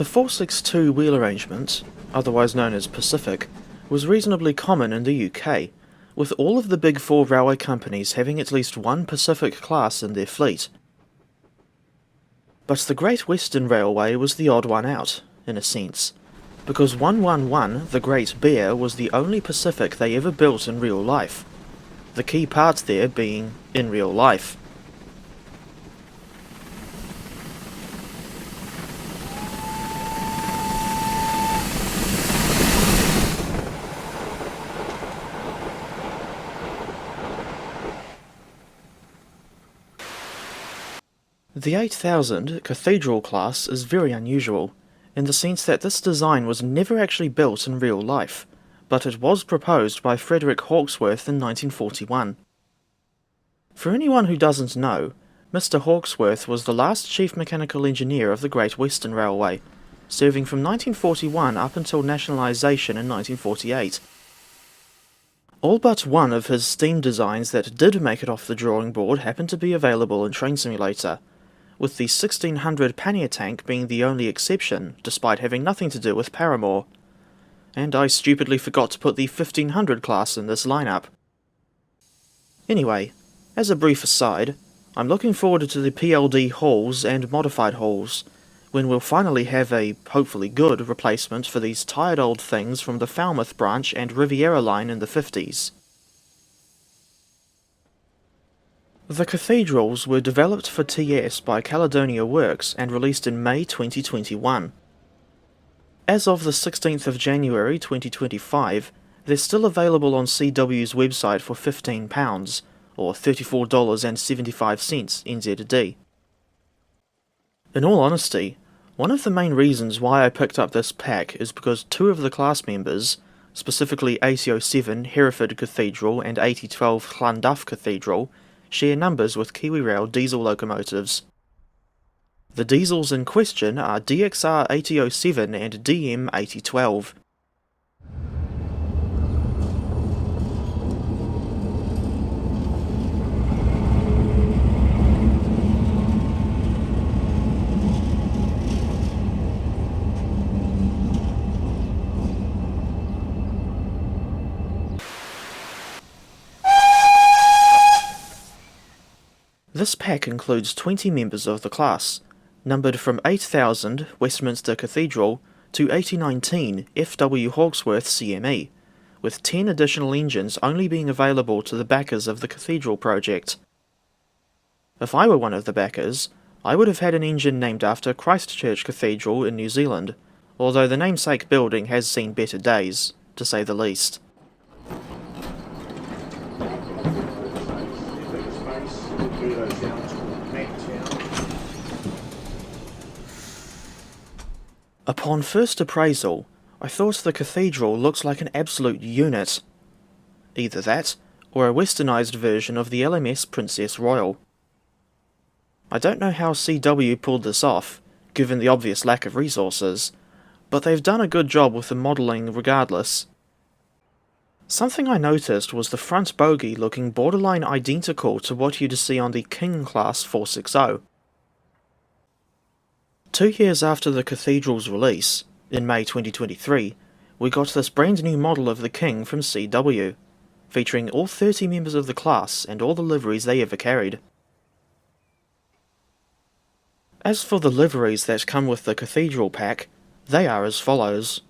The 462 wheel arrangement, otherwise known as Pacific, was reasonably common in the UK, with all of the big four railway companies having at least one Pacific class in their fleet. But the Great Western Railway was the odd one out, in a sense, because 111, the Great Bear, was the only Pacific they ever built in real life, the key part there being in real life. The 8000 Cathedral class is very unusual, in the sense that this design was never actually built in real life, but it was proposed by Frederick Hawksworth in 1941. For anyone who doesn't know, Mr. Hawksworth was the last chief mechanical engineer of the Great Western Railway, serving from 1941 up until nationalisation in 1948. All but one of his steam designs that did make it off the drawing board happened to be available in Train Simulator, with the 1600 pannier tank being the only exception, despite having nothing to do with Paramore. And I stupidly forgot to put the 1500 class in this lineup. Anyway, as a brief aside, I'm looking forward to the PLD halls and modified halls, when we'll finally have a, hopefully good, replacement for these tired old things from the Falmouth branch and Riviera line in the 50s. The cathedrals were developed for TS by Caledonia Works and released in May 2021. As of the 16th of January 2025, they're still available on CW's website for £15, or $34.75 NZD. In all honesty, one of the main reasons why I picked up this pack is because two of the class members, specifically 8007 Hereford Cathedral and 8012 Llanduff Cathedral, share numbers with KiwiRail diesel locomotives. The diesels in question are DXR 8007 and DM 8012. This pack includes 20 members of the class, numbered from 8000 Westminster Cathedral to 8019 FW Hawksworth CME, with 10 additional engines only being available to the backers of the Cathedral project. If I were one of the backers, I would have had an engine named after Christchurch Cathedral in New Zealand, although the namesake building has seen better days, to say the least. Upon first appraisal, I thought the cathedral looks like an absolute unit. Either that, or a westernised version of the LMS Princess Royal. I don't know how CW pulled this off, given the obvious lack of resources, but they've done a good job with the modelling regardless. Something I noticed was the front bogie looking borderline identical to what you'd see on the King Class 460. 2 years after the Cathedral's release, in May 2023, we got this brand new model of the King from CW, featuring all 30 members of the class and all the liveries they ever carried. As for the liveries that come with the Cathedral pack, they are as follows.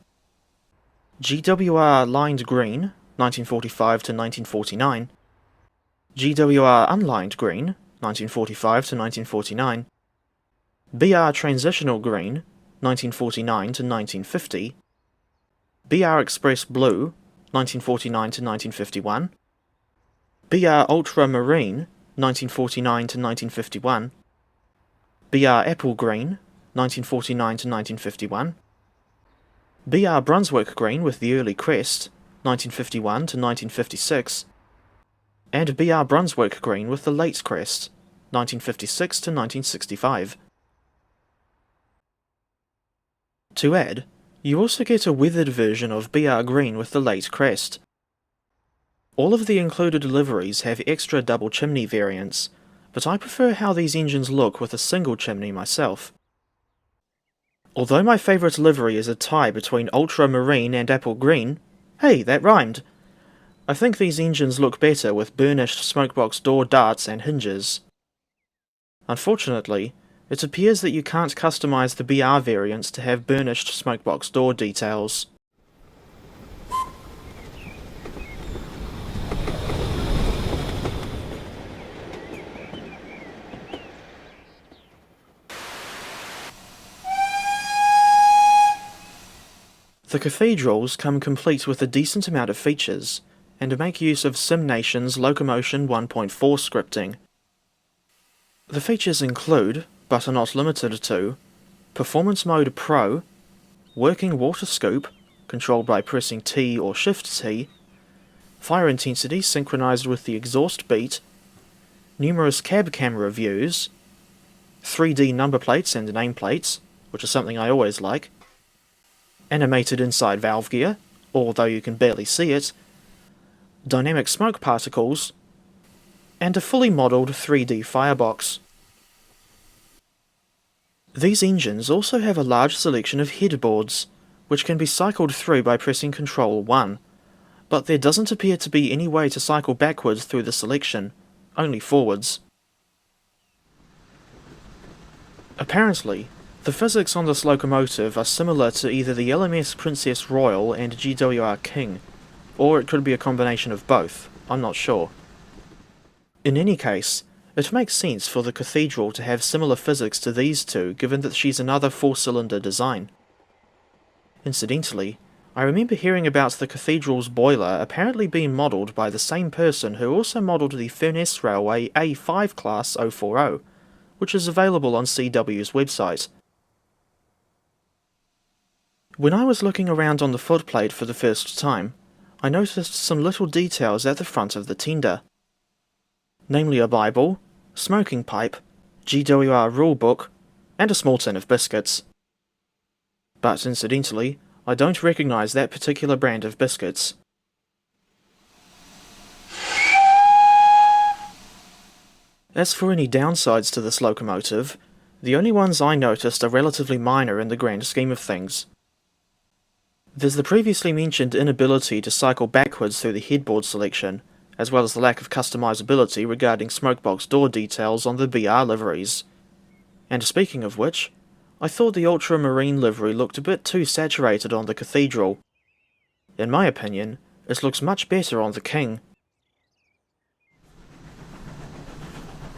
GWR lined green, 1945 to 1949, GWR unlined green, 1945 to 1949, BR Transitional Green, 1949 to 1950, BR Express Blue, 1949 to 1951, BR Ultramarine, 1949 to 1951, BR Apple Green, 1949 to 1951, BR Brunswick Green with the early crest, 1951 to 1956, and BR Brunswick Green with the late crest, 1956 to 1965. To add, you also get a weathered version of BR Green with the late crest. All of the included liveries have extra double chimney variants, but I prefer how these engines look with a single chimney myself. Although my favourite livery is a tie between ultramarine and apple green, hey, that rhymed! I think these engines look better with burnished smokebox door darts and hinges. Unfortunately, it appears that you can't customise the BR variants to have burnished smokebox door details. The cathedrals come complete with a decent amount of features, and make use of SimNation's Locomotion 1.4 scripting. The features include, but are not limited to, Performance Mode Pro, Working Water Scoop, controlled by pressing T or Shift-T, fire intensity synchronized with the exhaust beat, numerous cab camera views, 3D number plates and nameplates, which is something I always like, animated inside valve gear, although you can barely see it, dynamic smoke particles, and a fully modelled 3D firebox. These engines also have a large selection of headboards, which can be cycled through by pressing Ctrl 1, but there doesn't appear to be any way to cycle backwards through the selection, only forwards. Apparently, the physics on this locomotive are similar to either the LMS Princess Royal and GWR King, or it could be a combination of both, I'm not sure. In any case, it makes sense for the cathedral to have similar physics to these two given that she's another 4-cylinder design. Incidentally, I remember hearing about the cathedral's boiler apparently being modelled by the same person who also modelled the Furness Railway A5 Class 040, which is available on CW's website. When I was looking around on the footplate for the first time, I noticed some little details at the front of the tender. Namely a Bible, smoking pipe, GWR rulebook, and a small tin of biscuits. But incidentally, I don't recognise that particular brand of biscuits. As for any downsides to this locomotive, the only ones I noticed are relatively minor in the grand scheme of things. There's the previously mentioned inability to cycle backwards through the headboard selection, as well as the lack of customizability regarding smokebox door details on the BR liveries. And speaking of which, I thought the ultramarine livery looked a bit too saturated on the cathedral. In my opinion, it looks much better on the King.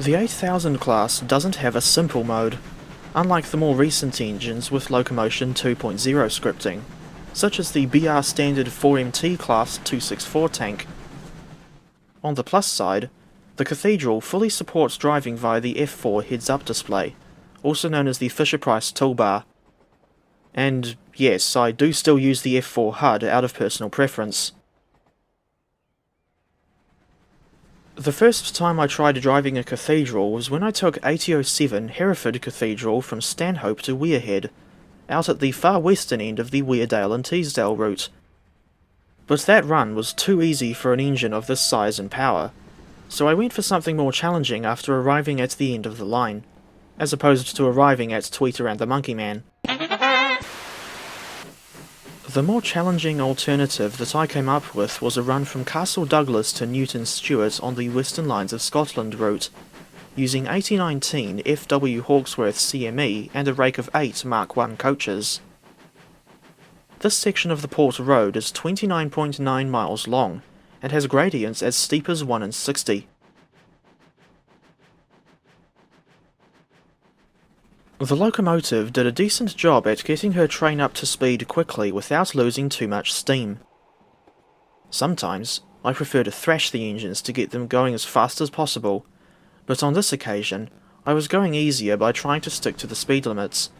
The 8000 class doesn't have a simple mode, unlike the more recent engines with Locomotion 2.0 scripting, such as the BR standard 4MT class 264 tank. On the plus side, the Cathedral fully supports driving via the F4 heads-up display, also known as the Fisher-Price toolbar. And yes, I do still use the F4 HUD out of personal preference. The first time I tried driving a Cathedral was when I took 8007 Hereford Cathedral from Stanhope to Weirhead, out at the far western end of the Weardale and Teesdale route. But that run was too easy for an engine of this size and power, so I went for something more challenging after arriving at the end of the line, as opposed to arriving at Tweeter and the Monkey Man. The more challenging alternative that I came up with was a run from Castle Douglas to Newton Stewart on the Western Lines of Scotland route, using 8019 FW Hawksworth CME and a rake of 8 Mark I coaches. This section of the Port Road is 29.9 miles long, and has gradients as steep as 1 in 60. The locomotive did a decent job at getting her train up to speed quickly without losing too much steam. Sometimes, I prefer to thrash the engines to get them going as fast as possible, but on this occasion, I was going easier by trying to stick to the speed limits.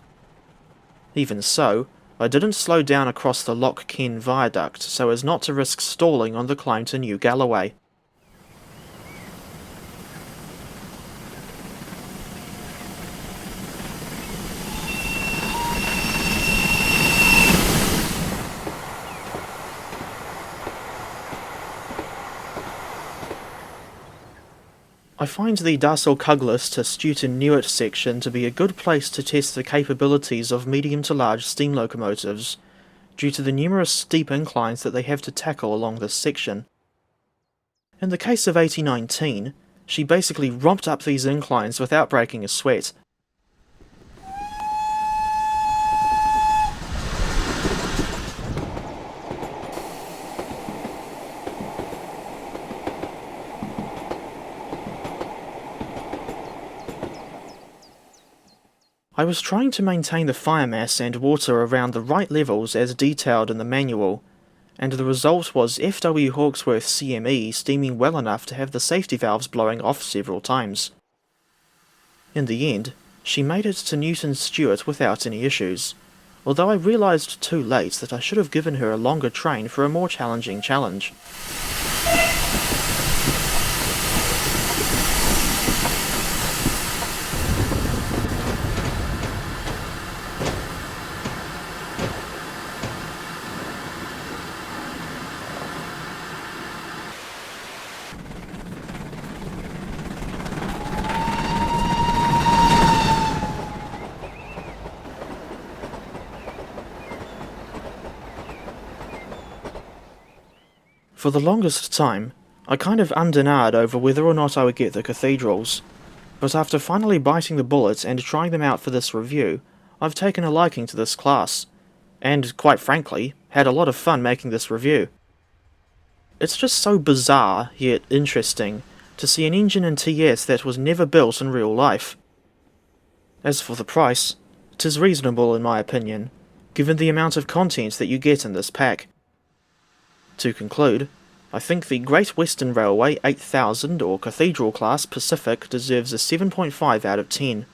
Even so, I didn't slow down across the Loch Ken Viaduct so as not to risk stalling on the climb to New Galloway. I find the Darcel Cuglas to Stewton Newitt section to be a good place to test the capabilities of medium to large steam locomotives, due to the numerous steep inclines that they have to tackle along this section. In the case of 8019, she basically romped up these inclines without breaking a sweat. I was trying to maintain the fire mass and water around the right levels as detailed in the manual, and the result was FW Hawksworth CME steaming well enough to have the safety valves blowing off several times. In the end, she made it to Newton Stewart without any issues, although I realised too late that I should have given her a longer train for a more challenging challenge. For the longest time, I kind of ummed over whether or not I would get the cathedrals, but after finally biting the bullet and trying them out for this review, I've taken a liking to this class, and quite frankly, had a lot of fun making this review. It's just so bizarre, yet interesting, to see an engine in TS that was never built in real life. As for the price, 'tis reasonable in my opinion, given the amount of content that you get in this pack. To conclude, I think the Great Western Railway 8000 or Cathedral class Pacific deserves a 7.5 out of 10.